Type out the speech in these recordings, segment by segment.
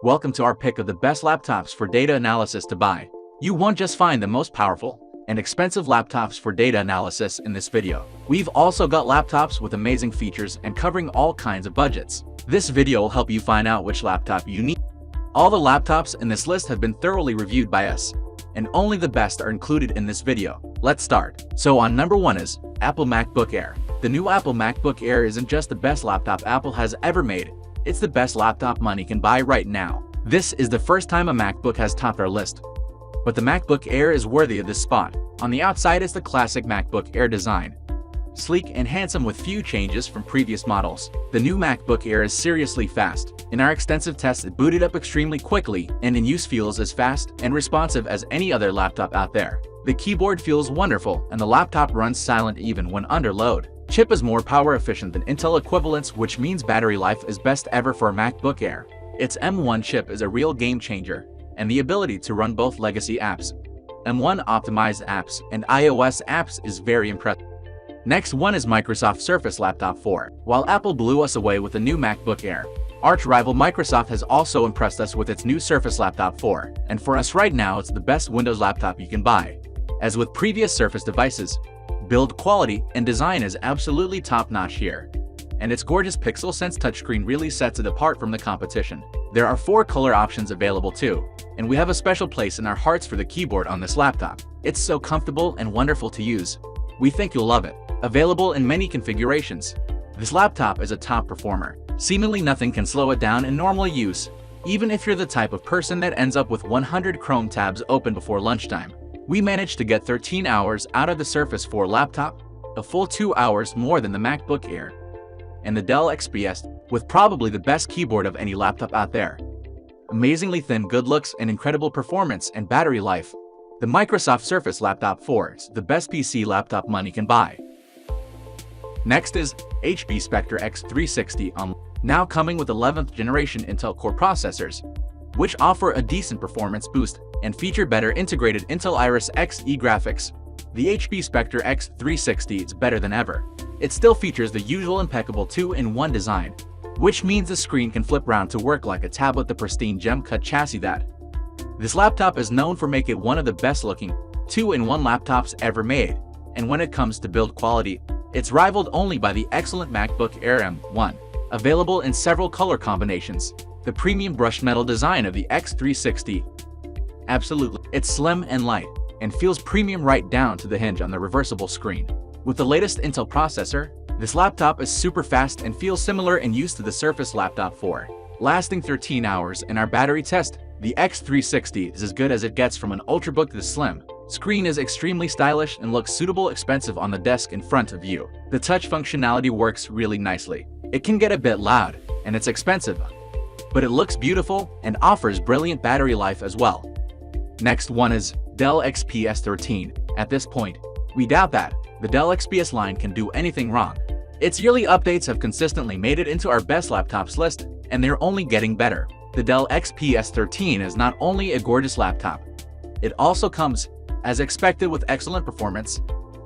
Welcome to our pick of the best laptops for data analysis to buy. You won't just find the most powerful and expensive laptops for data analysis in this video. We've also got laptops with amazing features and covering all kinds of budgets. This video will help you find out which laptop you need. All the laptops in this list have been thoroughly reviewed by us, and only the best are included in this video. Let's start. So on number 1 is Apple MacBook Air. The new Apple MacBook Air isn't just the best laptop Apple has ever made, it's the best laptop money can buy right now. This is the first time a MacBook has topped our list, but the MacBook Air is worthy of this spot. On the outside is the classic MacBook Air design, sleek and handsome with few changes from previous models. The new MacBook Air is seriously fast. In our extensive tests, it booted up extremely quickly and in use feels as fast and responsive as any other laptop out there. The keyboard feels wonderful and the laptop runs silent even when under load. Chip is more power efficient than Intel equivalents, which means battery life is best ever for a MacBook Air. Its M1 chip is a real game changer, and the ability to run both legacy apps, M1 optimized apps, and iOS apps is very impressive. Next one is Microsoft Surface Laptop 4. While Apple blew us away with the new MacBook Air, arch rival Microsoft has also impressed us with its new Surface Laptop 4, and for us right now it's the best Windows laptop you can buy. As with previous Surface devices, build quality and design is absolutely top-notch here, and its gorgeous Pixel-Sense touchscreen really sets it apart from the competition. There are 4 color options available too, and we have a special place in our hearts for the keyboard on this laptop. It's so comfortable and wonderful to use. We think you'll love it. Available in many configurations, this laptop is a top performer. Seemingly nothing can slow it down in normal use, even if you're the type of person that ends up with 100 Chrome tabs open before lunchtime. We managed to get 13 hours out of the Surface 4 laptop, a full 2 hours more than the MacBook Air, and the Dell XPS, with probably the best keyboard of any laptop out there. Amazingly thin good looks and incredible performance and battery life, the Microsoft Surface Laptop 4 is the best PC laptop money can buy. Next is HP Spectre X360, now coming with 11th generation Intel Core processors, which offer a decent performance boost and feature better integrated Intel Iris Xe graphics. The HP Spectre X360 is better than ever. It still features the usual impeccable 2-in-1 design, which means the screen can flip round to work like a tablet. The pristine gem-cut chassis that this laptop is known for make it one of the best-looking 2-in-1 laptops ever made, and when it comes to build quality, it's rivaled only by the excellent MacBook Air M1, available in several color combinations. The premium brushed metal design of the X360, absolutely, it's slim and light, and feels premium right down to the hinge on the reversible screen. With the latest Intel processor, this laptop is super fast and feels similar in use to the Surface Laptop 4. Lasting 13 hours in our battery test, the X360 is as good as it gets from an Ultrabook. The slim screen is extremely stylish and looks suitable expensive on the desk in front of you. The touch functionality works really nicely. It can get a bit loud, and it's expensive, but it looks beautiful and offers brilliant battery life as well. Next one is Dell XPS 13. At this point, we doubt that the Dell XPS line can do anything wrong. Its yearly updates have consistently made it into our best laptops list, and they're only getting better. The Dell XPS 13 is not only a gorgeous laptop, it also comes, as expected, with excellent performance,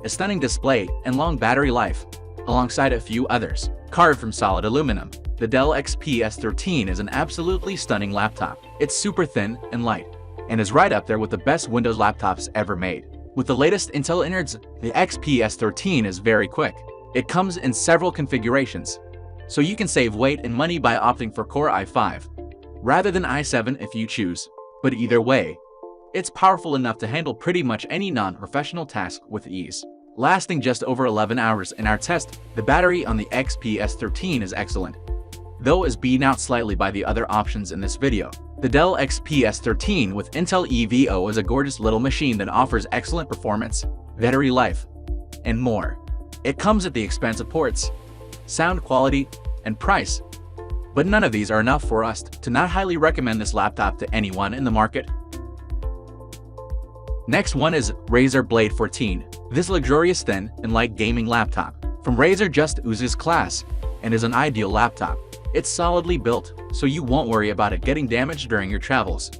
a stunning display, and long battery life, alongside a few others. Carved from solid aluminum, the Dell XPS 13 is an absolutely stunning laptop. It's super thin and light, and is right up there with the best Windows laptops ever made. With the latest Intel innards, the XPS 13 is very quick. It comes in several configurations, so you can save weight and money by opting for Core i5, rather than i7 if you choose. But either way, it's powerful enough to handle pretty much any non-professional task with ease. Lasting just over 11 hours in our test, the battery on the XPS 13 is excellent, though is beaten out slightly by the other options in this video. The Dell XPS 13 with Intel EVO is a gorgeous little machine that offers excellent performance, battery life, and more. It comes at the expense of ports, sound quality, and price, but none of these are enough for us to not highly recommend this laptop to anyone in the market. Next one is Razer Blade 14. This luxurious thin and light gaming laptop from Razer just oozes class and is an ideal laptop. It's solidly built, so you won't worry about it getting damaged during your travels,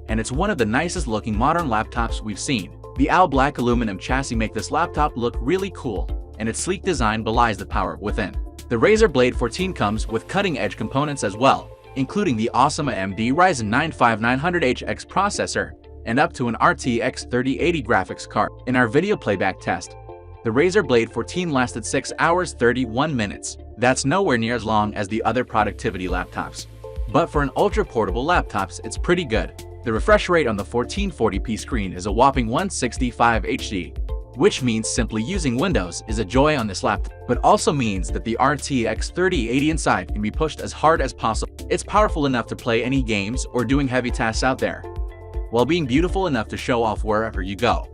and it's one of the nicest looking modern laptops we've seen. The all black aluminum chassis make this laptop look really cool, and its sleek design belies the power within. The Razer Blade 14 comes with cutting-edge components as well, including the awesome AMD Ryzen 9 5900HX processor and up to an RTX 3080 graphics card. In our video playback test, the Razer Blade 14 lasted 6 hours 31 minutes. That's nowhere near as long as the other productivity laptops. But for an ultra-portable laptops, it's pretty good. The refresh rate on the 1440p screen is a whopping 165 HD, which means simply using Windows is a joy on this laptop, but also means that the RTX 3080 inside can be pushed as hard as possible. It's powerful enough to play any games or doing heavy tasks out there, while being beautiful enough to show off wherever you go.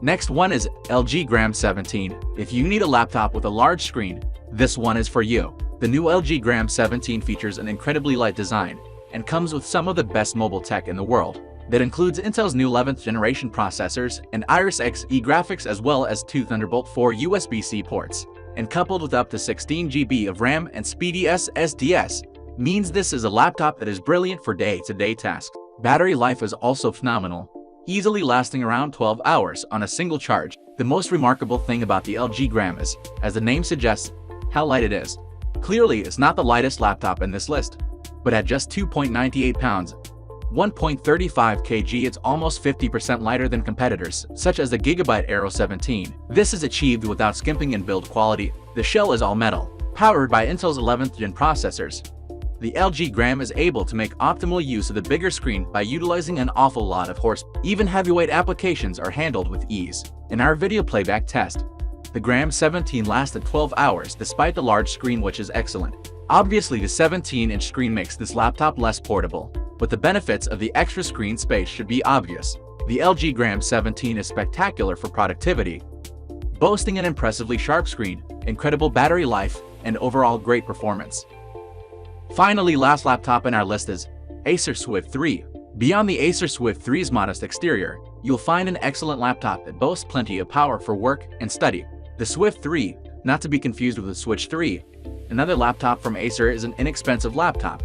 Next one is LG Gram 17. If you need a laptop with a large screen, this one is for you. The new LG Gram 17 features an incredibly light design and comes with some of the best mobile tech in the world. That includes Intel's new 11th generation processors and Iris Xe graphics, as well as two Thunderbolt 4 USB-C ports. And coupled with up to 16 GB of RAM and speedy SSDs, means this is a laptop that is brilliant for day-to-day tasks. Battery life is also phenomenal, easily lasting around 12 hours on a single charge. The most remarkable thing about the LG Gram is, as the name suggests, how light it is. Clearly, it's not the lightest laptop in this list, but at just 2.98 pounds, 1.35 kg, it's almost 50% lighter than competitors, such as the Gigabyte Aero 17. This is achieved without skimping in build quality. The shell is all metal, powered by Intel's 11th gen processors. The LG Gram is able to make optimal use of the bigger screen by utilizing an awful lot of horsepower. Even heavyweight applications are handled with ease. In our video playback test, the Gram 17 lasted 12 hours despite the large screen, which is excellent. Obviously, the 17-inch screen makes this laptop less portable, but the benefits of the extra screen space should be obvious. The LG Gram 17 is spectacular for productivity, boasting an impressively sharp screen, incredible battery life, and overall great performance. Finally, last laptop in our list is Acer Swift 3. Beyond the Acer Swift 3's modest exterior, you'll find an excellent laptop that boasts plenty of power for work and study. The Swift 3, not to be confused with the Switch 3, another laptop from Acer, is an inexpensive laptop.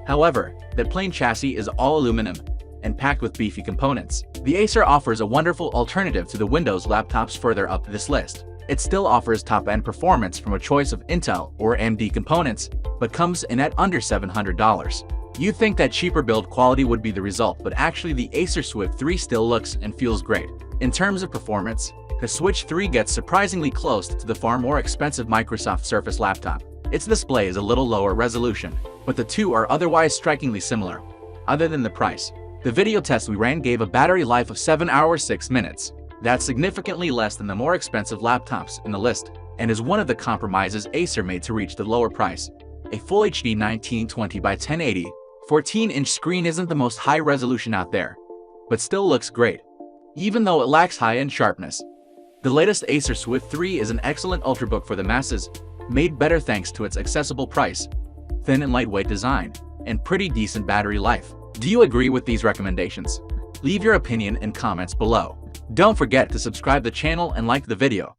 However, that plain chassis is all aluminum and packed with beefy components. The Acer offers a wonderful alternative to the Windows laptops further up this list. It still offers top-end performance from a choice of Intel or AMD components, but comes in at under $700. You'd think that cheaper build quality would be the result, but actually the Acer Swift 3 still looks and feels great. In terms of performance, the Switch 3 gets surprisingly close to the far more expensive Microsoft Surface laptop. Its display is a little lower resolution, but the two are otherwise strikingly similar, other than the price. The video test we ran gave a battery life of 7 hours 6 minutes. That's significantly less than the more expensive laptops in the list, and is one of the compromises Acer made to reach the lower price. A Full HD 1920 by 1080 14-inch screen isn't the most high resolution out there, but still looks great, even though it lacks high-end sharpness. The latest Acer Swift 3 is an excellent ultrabook for the masses, made better thanks to its accessible price, thin and lightweight design, and pretty decent battery life. Do you agree with these recommendations? Leave your opinion in comments below. Don't forget to subscribe the channel and like the video.